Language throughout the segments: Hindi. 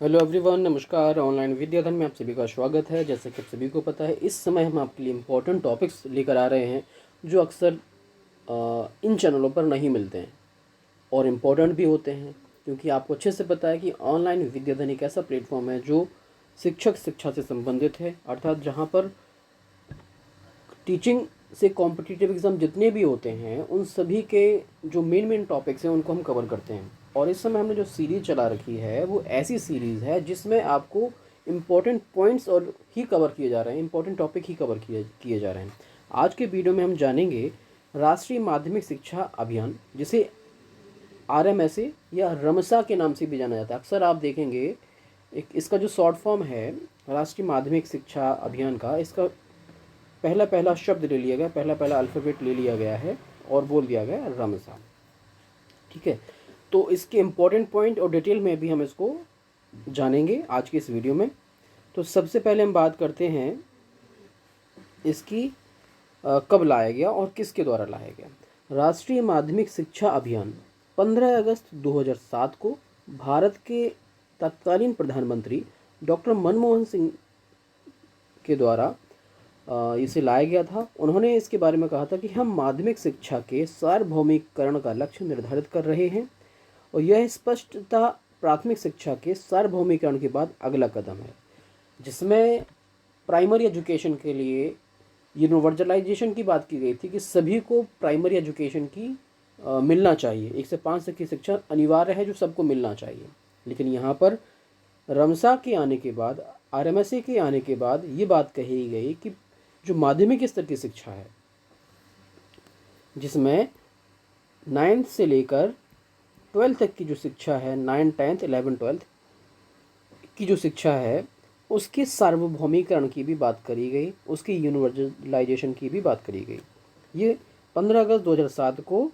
हेलो एवरीवन, नमस्कार। ऑनलाइन विद्याधन में आप सभी का स्वागत है। जैसे कि आप सभी को पता है, इस समय हम आपके लिए इम्पोर्टेंट टॉपिक्स लेकर आ रहे हैं जो अक्सर इन चैनलों पर नहीं मिलते हैं और इम्पोर्टेंट भी होते हैं, क्योंकि आपको अच्छे से पता है कि ऑनलाइन विद्याधन एक ऐसा प्लेटफॉर्म है जो शिक्षा से संबंधित है, अर्थात जहाँ पर टीचिंग से कॉम्पिटिटिव एग्ज़ाम जितने भी होते हैं उन सभी के जो मेन टॉपिक्स हैं उनको हम कवर करते हैं। और इस समय हमने जो सीरीज़ चला रखी है वो ऐसी सीरीज़ है जिसमें आपको इम्पोर्टेंट पॉइंट्स और ही कवर किए जा रहे हैं, इम्पोर्टेंट टॉपिक ही कवर किए किए जा रहे हैं। आज के वीडियो में हम जानेंगे राष्ट्रीय माध्यमिक शिक्षा अभियान, जिसे RMSA या रमसा के नाम से भी जाना जाता है। अक्सर आप देखेंगे एक इसका जो शॉर्ट फॉर्म है राष्ट्रीय माध्यमिक शिक्षा अभियान का, इसका पहला पहला शब्द ले लिया गया, पहला पहला अल्फ़ाबेट ले लिया गया है और बोल दिया गया रमसा। ठीक है, तो इसके इम्पोर्टेंट पॉइंट और डिटेल में भी हम इसको जानेंगे आज के इस वीडियो में। तो सबसे पहले हम बात करते हैं इसकी कब लाया गया और किसके द्वारा लाया गया। राष्ट्रीय माध्यमिक शिक्षा अभियान 15 अगस्त 2007 को भारत के तत्कालीन प्रधानमंत्री डॉक्टर मनमोहन सिंह के द्वारा इसे लाया गया था। उन्होंने इसके बारे में कहा था कि हम माध्यमिक शिक्षा के सार्वभौमिकरण का लक्ष्य निर्धारित कर रहे हैं और यह स्पष्टता प्राथमिक शिक्षा के सार्वभौमिकरण के बाद अगला कदम है, जिसमें प्राइमरी एजुकेशन के लिए यूनिवर्सलाइजेशन की बात की गई थी कि सभी को प्राइमरी एजुकेशन की मिलना चाहिए। 1 से 5 तक की शिक्षा अनिवार्य है जो सबको मिलना चाहिए। लेकिन यहाँ पर रमसा के आने के बाद, RMSA के आने के बाद ये बात कही गई कि जो माध्यमिक स्तर की शिक्षा है, जिसमें 9th से लेकर 12th तक की जो शिक्षा है, 9th 10th 11th 12th की जो शिक्षा है, उसके सार्वभौमिकरण की भी बात करी गई, उसकी यूनिवर्सलाइजेशन की भी बात करी गई। ये 15 अगस्त 2007 को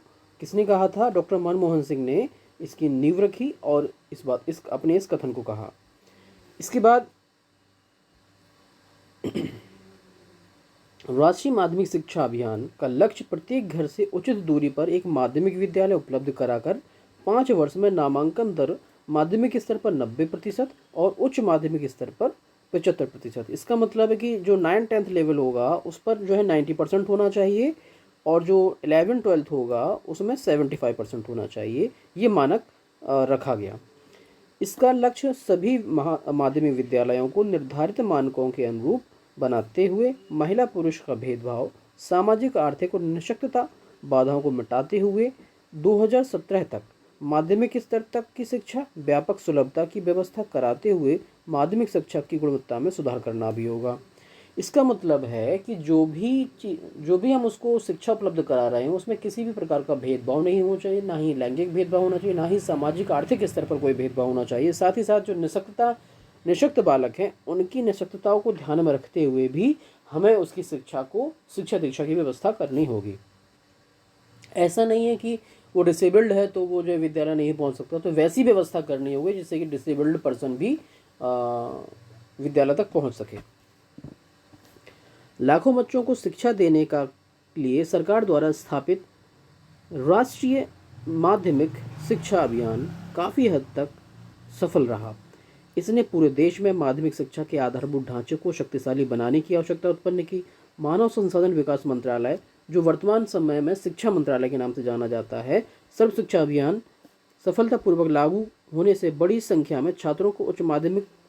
किसने कहा था? डॉक्टर मनमोहन सिंह ने इसकी नींव रखी और अपने इस कथन को कहा। इसके बाद राष्ट्रीय माध्यमिक शिक्षा अभियान का लक्ष्य प्रत्येक घर से उचित दूरी पर एक माध्यमिक विद्यालय उपलब्ध कराकर 5 वर्ष में नामांकन दर माध्यमिक स्तर पर 90% और उच्च माध्यमिक स्तर पर 75%। इसका मतलब है कि जो 9th-10th लेवल होगा उस पर जो है 90% होना चाहिए और जो 11th-12th होगा उसमें 75% होना चाहिए। ये मानक रखा गया। इसका लक्ष्य सभी माध्यमिक विद्यालयों को निर्धारित मानकों के अनुरूप बनाते हुए महिला पुरुष का भेदभाव, सामाजिक आर्थिक और निःशक्तता बाधाओं को मिटाते हुए 2017 तक माध्यमिक स्तर तक की शिक्षा व्यापक सुलभता की व्यवस्था कराते हुए माध्यमिक शिक्षा की गुणवत्ता में सुधार करना भी होगा। इसका मतलब है कि जो भी हम उसको शिक्षा उपलब्ध करा रहे हैं उसमें किसी भी प्रकार का भेदभाव नहीं होना चाहिए, ना ही लैंगिक भेदभाव होना चाहिए, ना ही सामाजिक आर्थिक स्तर पर कोई भेदभाव होना चाहिए। साथ ही साथ जो निःशक्त बालक हैं उनकी निःशक्तताओं को ध्यान में रखते हुए भी हमें उसकी शिक्षा दीक्षा की व्यवस्था करनी होगी। ऐसा नहीं है कि वो डिसेबल्ड है तो वो जो विद्यालय नहीं पहुंच सकता, तो वैसी व्यवस्था करनी होगी जिससे कि डिसेबल्ड पर्सन भी विद्यालय तक पहुंच सके। लाखों बच्चों को शिक्षा देने का लिए सरकार द्वारा स्थापित राष्ट्रीय माध्यमिक शिक्षा अभियान काफ़ी हद तक सफल रहा। इसने पूरे देश में माध्यमिक शिक्षा के आधारभूत ढांचे को शक्तिशाली बनाने की आवश्यकता उत्पन्न की। मानव संसाधन विकास मंत्रालय, जो वर्तमान समय में शिक्षा मंत्रालय के नाम से जाना जाता है, सर्व शिक्षा अभियान सफलतापूर्वक लागू होने से बड़ी संख्या में छात्रों को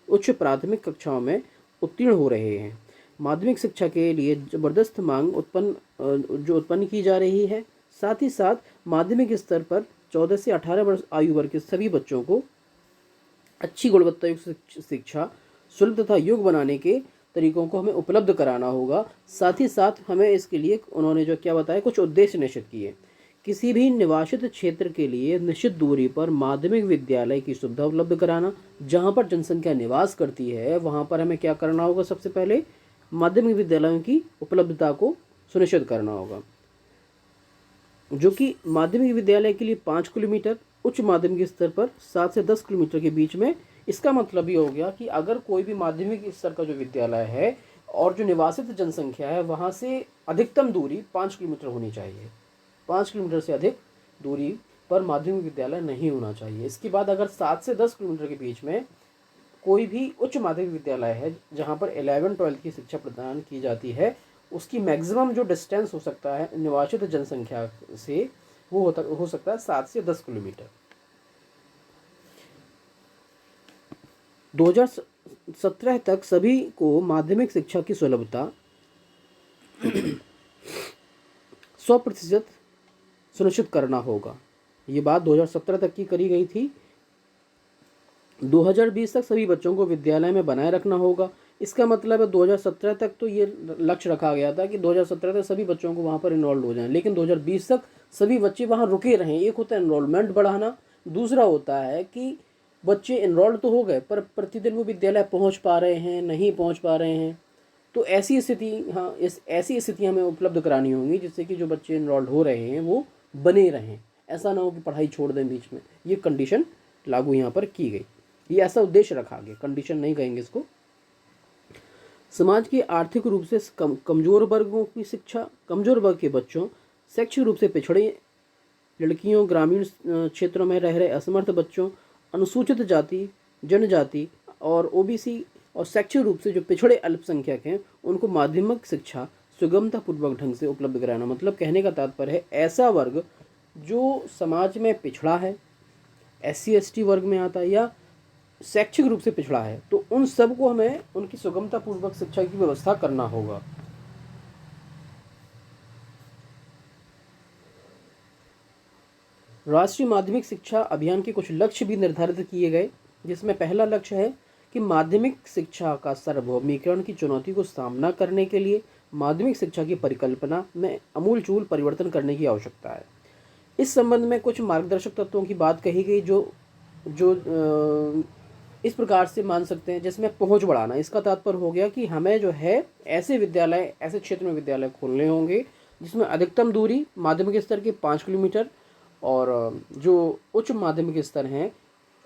उच्च प्राथमिक कक्षाओं में उत्तीर्ण हो रहे हैं। माध्यमिक शिक्षा के लिए जबरदस्त मांग उत्पन्न की जा रही है। साथ ही साथ माध्यमिक स्तर पर 14 से 18 वर्ष आयु वर्ग के सभी बच्चों को अच्छी गुणवत्ता युक्त शिक्षा सुलभ तथा योग्य बनाने के तरीकों को हमें उपलब्ध कराना होगा। साथ ही साथ हमें इसके लिए उन्होंने जो क्या बताया, कुछ उद्देश्य निश्चित किए। किसी भी निवासित क्षेत्र के लिए निश्चित दूरी पर माध्यमिक विद्यालय की सुविधा उपलब्ध कराना। जहाँ पर जनसंख्या निवास करती है वहाँ पर हमें क्या करना होगा? सबसे पहले माध्यमिक विद्यालयों की उपलब्धता को सुनिश्चित करना होगा, जो कि माध्यमिक विद्यालय के लिए 5 किलोमीटर, उच्च माध्यमिक स्तर पर 7 से 10 किलोमीटर के बीच में। इसका मतलब ये हो गया कि अगर कोई भी माध्यमिक स्तर का जो विद्यालय है और जो निवासित जनसंख्या है वहाँ से अधिकतम दूरी 5 किलोमीटर होनी चाहिए। 5 किलोमीटर से अधिक दूरी पर माध्यमिक विद्यालय नहीं होना चाहिए। इसके बाद अगर 7 से 10 किलोमीटर के बीच में कोई भी उच्च माध्यमिक विद्यालय है जहाँ पर 11-12 की शिक्षा प्रदान की जाती है, उसकी मैक्सिमम जो डिस्टेंस हो सकता है निवासित जनसंख्या से, वो हो सकता है 7 से 10 किलोमीटर। 2017 तक सभी को माध्यमिक शिक्षा की सुलभता 100% सुनिश्चित करना होगा। ये बात 2017 तक की करी गई थी। 2020 तक सभी बच्चों को विद्यालय में बनाए रखना होगा। इसका मतलब है 2017 तक तो ये लक्ष्य रखा गया था कि 2017 तक सभी बच्चों को वहाँ पर इनरोल्ड हो जाएं, लेकिन 2020 तक सभी बच्चे वहाँ रुके रहें। एक होता है इनरोलमेंट बढ़ाना, दूसरा होता है कि बच्चे इनरोल्ड तो हो गए पर प्रतिदिन वो विद्यालय पहुँच पा रहे हैं, नहीं पहुँच पा रहे हैं। तो ऐसी स्थिति, हाँ, ऐसी स्थितियाँ हमें उपलब्ध करानी होंगी जिससे कि जो बच्चे इनरोल्ड हो रहे हैं वो बने रहें, ऐसा ना हो कि पढ़ाई छोड़ दें बीच में। ये कंडीशन लागू यहाँ पर की गई, ये ऐसा उद्देश्य रखा गया, कंडीशन नहीं कहेंगे इसको। समाज के आर्थिक रूप से कमजोर वर्गों की शिक्षा, कमजोर वर्ग के बच्चों, शैक्षिक रूप से पिछड़े लड़कियों, ग्रामीण क्षेत्रों में रह रहे असमर्थ बच्चों, अनुसूचित जाति, जनजाति और ओबीसी और शैक्षिक रूप से जो पिछड़े अल्पसंख्यक हैं उनको माध्यमिक शिक्षा सुगमतापूर्वक ढंग से उपलब्ध कराना। मतलब कहने का तात्पर्य है ऐसा वर्ग जो समाज में पिछड़ा है, SC/ST वर्ग में आता है या शैक्षिक रूप से पिछड़ा है, तो उन सबको हमें उनकी सुगमतापूर्वक शिक्षा की व्यवस्था करना होगा। राष्ट्रीय माध्यमिक शिक्षा अभियान के कुछ लक्ष्य भी निर्धारित किए गए, जिसमें पहला लक्ष्य है कि माध्यमिक शिक्षा का सार्वभौमिकरण की चुनौती को सामना करने के लिए माध्यमिक शिक्षा की परिकल्पना में आमूलचूल परिवर्तन करने की आवश्यकता है। इस संबंध में कुछ मार्गदर्शक तत्वों की बात कही गई जो जो इस प्रकार से मान सकते हैं, जिसमें पहुंच बढ़ाना। इसका तात्पर्य हो गया कि हमें जो है ऐसे विद्यालय, ऐसे क्षेत्र में विद्यालय खोलने होंगे जिसमें अधिकतम दूरी माध्यमिक स्तर के 5 किलोमीटर और जो उच्च माध्यमिक स्तर हैं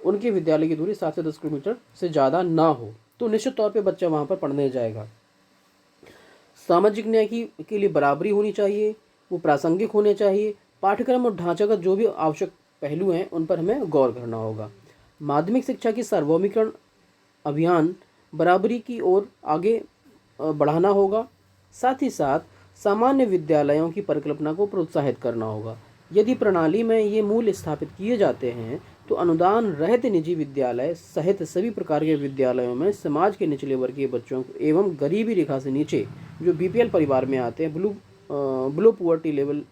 उनके विद्यालय की दूरी 7 से 10 किलोमीटर से ज़्यादा ना हो, तो निश्चित तौर पे बच्चा वहाँ पर पढ़ने जाएगा। सामाजिक न्याय के लिए बराबरी होनी चाहिए, वो प्रासंगिक होने चाहिए। पाठ्यक्रम और ढांचागत जो भी आवश्यक पहलू हैं उन पर हमें गौर करना होगा। माध्यमिक शिक्षा की सार्वभौमिकरण अभियान बराबरी की ओर आगे बढ़ाना होगा। साथ ही साथ सामान्य विद्यालयों की परिकल्पना को प्रोत्साहित करना होगा। यदि प्रणाली में ये मूल्य स्थापित किए जाते हैं तो अनुदान रहित निजी विद्यालय सहित सभी प्रकार के विद्यालयों में समाज के निचले वर्ग के बच्चों को एवं गरीबी रेखा से नीचे जो BPL परिवार में आते हैं, ब्लो पुअर्टी लेवल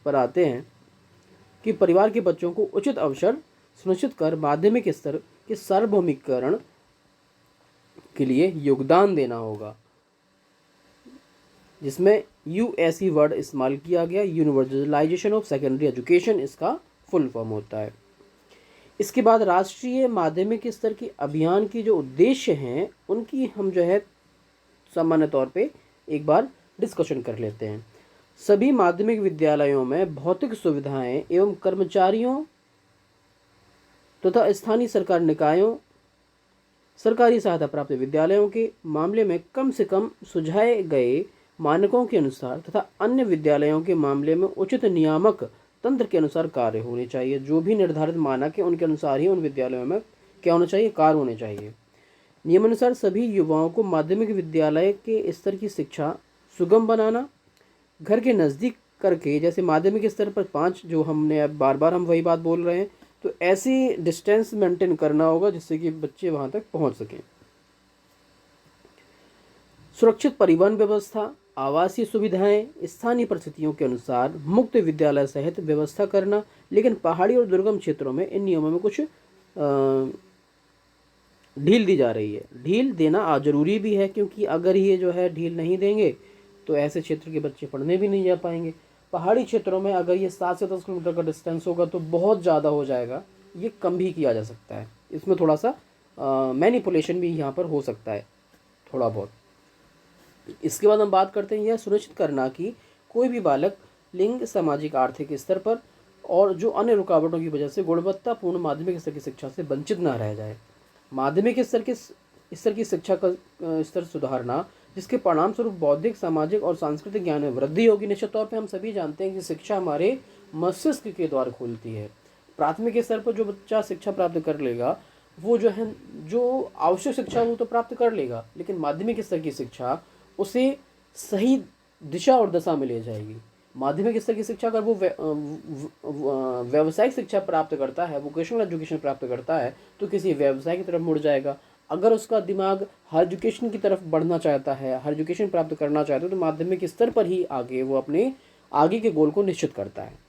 पर आते हैं, कि परिवार के बच्चों को उचित अवसर सुनिश्चित कर माध्यमिक स्तर के सार्वभौमिकरण के लिए योगदान देना होगा, जिसमें USE वर्ड इस्तेमाल किया गया, यूनिवर्सलाइजेशन ऑफ सेकेंडरी एजुकेशन इसका फुल फॉर्म होता है। इसके बाद राष्ट्रीय माध्यमिक स्तर के अभियान की जो उद्देश्य हैं उनकी हम जो है सामान्य तौर पे एक बार डिस्कशन कर लेते हैं। सभी माध्यमिक विद्यालयों में भौतिक सुविधाएं एवं कर्मचारियों तथा स्थानीय सरकार निकायों, सरकारी सहायता प्राप्त विद्यालयों के मामले में कम से कम सुझाए गए मानकों के अनुसार तथा अन्य विद्यालयों के मामले में उचित नियामक तंत्र के अनुसार कार्य होने चाहिए। जो भी निर्धारित मानक है उनके अनुसार ही उन विद्यालयों में क्या होना चाहिए, कार्य होने चाहिए। नियमानुसार सभी युवाओं को माध्यमिक विद्यालय के स्तर की शिक्षा सुगम बनाना, घर के नज़दीक करके, जैसे माध्यमिक स्तर पर 5, जो हमने अब बार बार हम वही बात बोल रहे हैं, तो ऐसी डिस्टेंस मेंटेन करना होगा जिससे कि बच्चे वहाँ तक पहुँच सकें। सुरक्षित परिवहन व्यवस्था, आवासीय सुविधाएं स्थानीय परिस्थितियों के अनुसार मुक्त विद्यालय सहित व्यवस्था करना, लेकिन पहाड़ी और दुर्गम क्षेत्रों में इन नियमों में कुछ ढील दी जा रही है। ढील देना जरूरी भी है, क्योंकि अगर ये जो है ढील नहीं देंगे तो ऐसे क्षेत्र के बच्चे पढ़ने भी नहीं जा पाएंगे। पहाड़ी क्षेत्रों में अगर ये 7 से 10 किलोमीटर का डिस्टेंस होगा तो बहुत ज़्यादा हो जाएगा, ये कम भी किया जा सकता है। इसमें थोड़ा सा मैनिपुलेशन भी यहाँ पर हो सकता है थोड़ा बहुत। इसके बाद हम बात करते हैं यह सुनिश्चित करना कि कोई भी बालक लिंग, सामाजिक, आर्थिक स्तर पर और जो अन्य रुकावटों की वजह से गुणवत्तापूर्ण माध्यमिक स्तर की शिक्षा से वंचित न रह जाए। माध्यमिक स्तर की शिक्षा का स्तर सुधारना, जिसके परिणाम स्वरूप बौद्धिक, सामाजिक और सांस्कृतिक ज्ञान में वृद्धि होगी। निश्चित तौर पे हम सभी जानते हैं कि शिक्षा हमारे मस्तिष्क के द्वार खोलती है। प्राथमिक स्तर पर जो बच्चा शिक्षा प्राप्त कर लेगा वो जो है, जो आवश्यक शिक्षा वो तो प्राप्त कर लेगा, लेकिन माध्यमिक स्तर की शिक्षा उसे सही दिशा और दशा में ले जाएगी। माध्यमिक स्तर की शिक्षा अगर वो व्यावसायिक शिक्षा प्राप्त करता है, वोकेशनल एजुकेशन प्राप्त करता है, तो किसी व्यवसाय की तरफ मुड़ जाएगा। अगर उसका दिमाग हायर एजुकेशन की तरफ बढ़ना चाहता है, हायर एजुकेशन प्राप्त करना चाहता है, तो माध्यमिक स्तर पर ही आगे वो अपने आगे के गोल को निश्चित करता है।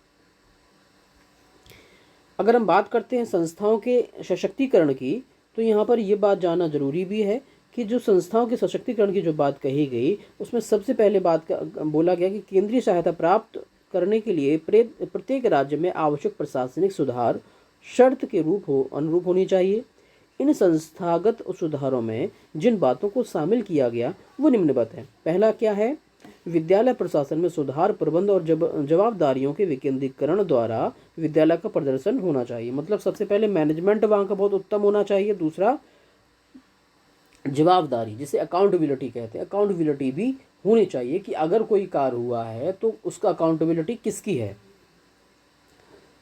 अगर हम बात करते हैं संस्थाओं के सशक्तिकरण की, तो यहाँ पर ये बात जानना जरूरी भी है कि जो संस्थाओं के सशक्तिकरण की जो बात कही गई, उसमें सबसे पहले बात बोला गया कि केंद्रीय सहायता प्राप्त करने के लिए प्रत्येक राज्य में आवश्यक प्रशासनिक सुधार शर्त के अनुरूप होनी चाहिए। इन संस्थागत सुधारों में जिन बातों को शामिल किया गया वो निम्नवत है। पहला क्या है? विद्यालय प्रशासन में सुधार, प्रबंध और जवाबदारियों के विकेंद्रीकरण द्वारा विद्यालय का प्रदर्शन होना चाहिए। मतलब सबसे पहले मैनेजमेंट वहाँ का बहुत उत्तम होना चाहिए। दूसरा, जवाबदारी, जिसे अकाउंटेबिलिटी कहते हैं, अकाउंटेबिलिटी भी होनी चाहिए कि अगर कोई कार्य हुआ है तो उसका अकाउंटेबिलिटी किसकी है।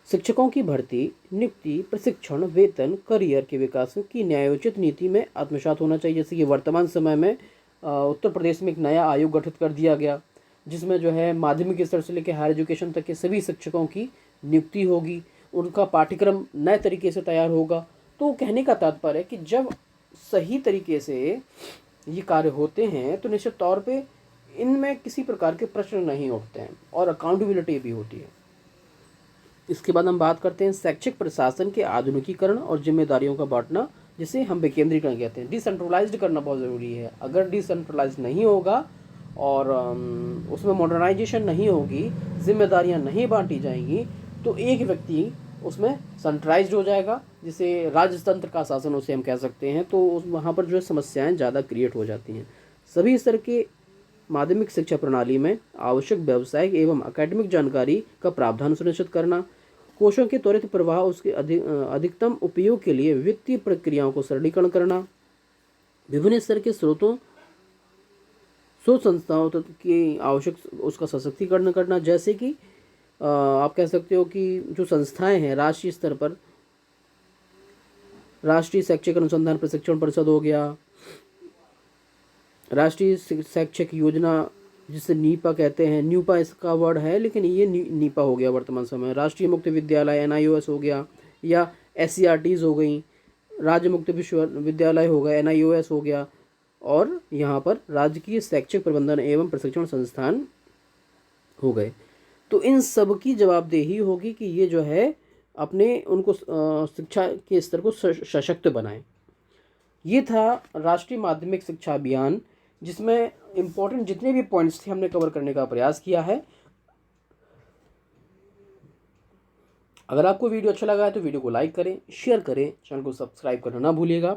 शिक्षकों की भर्ती, नियुक्ति, प्रशिक्षण, वेतन, करियर के विकास की न्यायोचित नीति में आत्मसात होना चाहिए। जैसे कि वर्तमान समय में उत्तर प्रदेश में एक नया आयोग गठित कर दिया गया, जिसमें जो है माध्यमिक स्तर से लेकर हायर एजुकेशन तक के सभी शिक्षकों की नियुक्ति होगी, उनका पाठ्यक्रम नए तरीके से तैयार होगा। तो कहने का तात्पर्य है कि जब सही तरीके से ये कार्य होते हैं तो निश्चित तौर पे इनमें किसी प्रकार के प्रश्न नहीं उठते हैं और अकाउंटेबिलिटी भी होती है। इसके बाद हम बात करते हैं शैक्षिक प्रशासन के आधुनिकीकरण और जिम्मेदारियों का बांटना, जिसे हम विकेंद्रीकरण कहते हैं। डिसेंट्रलाइज्ड करना बहुत ज़रूरी है। अगर डिसेंट्रलाइज नहीं होगा और उसमें मॉडर्नाइजेशन नहीं होगी, जिम्मेदारियां नहीं बांटी जाएंगी, तो एक व्यक्ति उसमें सेंट्रलाइज्ड हो जाएगा, जिसे राजतंत्र का शासन उसे हम कह सकते हैं। तो वहाँ पर जो है समस्याएं ज़्यादा क्रिएट हो जाती हैं। सभी स्तर के माध्यमिक शिक्षा प्रणाली में आवश्यक व्यावसायिक एवं अकेडमिक जानकारी का प्रावधान सुनिश्चित करना, कोषों के त्वरित प्रवाह, उसके अधिकतम उपयोग के लिए वित्तीय प्रक्रियाओं को सरलीकरण करना, विभिन्न स्तर के स्रोत संस्थाओं की आवश्यक उसका सशक्तिकरण करना। जैसे कि आप कह सकते हो कि जो संस्थाएं हैं राष्ट्रीय स्तर पर, राष्ट्रीय शैक्षिक अनुसंधान प्रशिक्षण परिषद हो गया, राष्ट्रीय शैक्षिक योजना जिसे नीपा कहते हैं, न्यूपा इसका वर्ड है लेकिन ये नीपा हो गया वर्तमान समय, राष्ट्रीय मुक्त विद्यालय NIOS हो गया, या SCRTs हो गई, राज्य मुक्त विश्वविद्यालय हो गया NIOS हो गया, और यहाँ पर राजकीय शैक्षिक प्रबंधन एवं प्रशिक्षण संस्थान हो गए। तो इन सब की जवाबदेही होगी कि ये जो है अपने उनको शिक्षा के स्तर को सशक्त बनाएं। ये था राष्ट्रीय माध्यमिक शिक्षा अभियान, जिसमें इम्पोर्टेंट जितने भी पॉइंट्स थे हमने कवर करने का प्रयास किया है। अगर आपको वीडियो अच्छा लगा है तो वीडियो को लाइक करें, शेयर करें, चैनल को सब्सक्राइब करना ना भूलिएगा।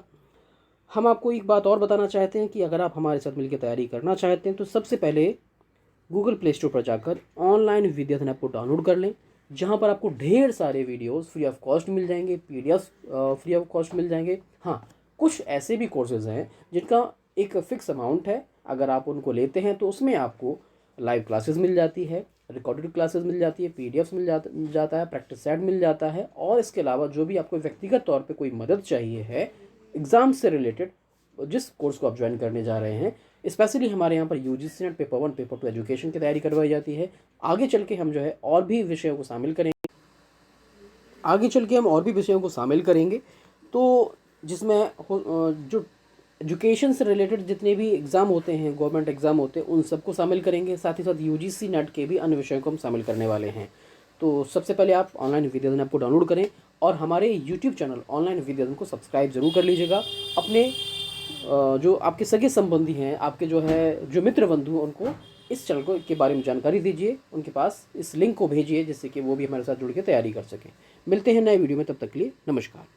हम आपको एक बात और बताना चाहते हैं कि अगर आप हमारे साथ मिलकर तैयारी करना चाहते हैं तो सबसे पहले गूगल प्ले स्टोर पर जाकर ऑनलाइन विद्याधन ऐप को डाउनलोड कर लें, जहां पर आपको ढेर सारे वीडियोस फ्री ऑफ कॉस्ट मिल जाएंगे, PDF फ्री ऑफ कॉस्ट मिल जाएंगे। हाँ, कुछ ऐसे भी कोर्सेज हैं जिनका एक फिक्स अमाउंट है, अगर आप उनको लेते हैं तो उसमें आपको लाइव क्लासेस मिल जाती है, रिकॉर्डेड क्लासेस मिल जाती है, PDFs मिल जाता है, प्रैक्टिस सेट मिल जाता है, और इसके अलावा जो भी आपको व्यक्तिगत तौर पे कोई मदद चाहिए है एग्ज़ाम से रिलेटेड, जिस कोर्स को आप ज्वाइन करने जा रहे हैं, स्पेशली हमारे यहाँ पर UGC net paper 1 paper 2 education की तैयारी करवाई जाती है। आगे चल के हम जो है और भी विषयों को शामिल करेंगे, तो जिसमें जो एजुकेशन से रिलेटेड जितने भी एग्ज़ाम होते हैं, गवर्नमेंट एग्ज़ाम होते हैं, उन सबको शामिल करेंगे। साथ ही साथ UGC नेट के भी अन्य विषयों को हम शामिल करने वाले हैं। तो सबसे पहले आप ऑनलाइन विद्याधन ऐप को डाउनलोड करें और हमारे YouTube चैनल ऑनलाइन विद्याधन को सब्सक्राइब जरूर कर लीजिएगा। अपने जो आपके सगे संबंधी हैं, आपके जो मित्र बंधु, उनको इस चैनल के बारे में जानकारी दीजिए, उनके पास इस लिंक को भेजिए, जिससे कि वो भी हमारे साथ जुड़ के तैयारी कर सकें। मिलते हैं नए वीडियो में, तब तक के लिए नमस्कार।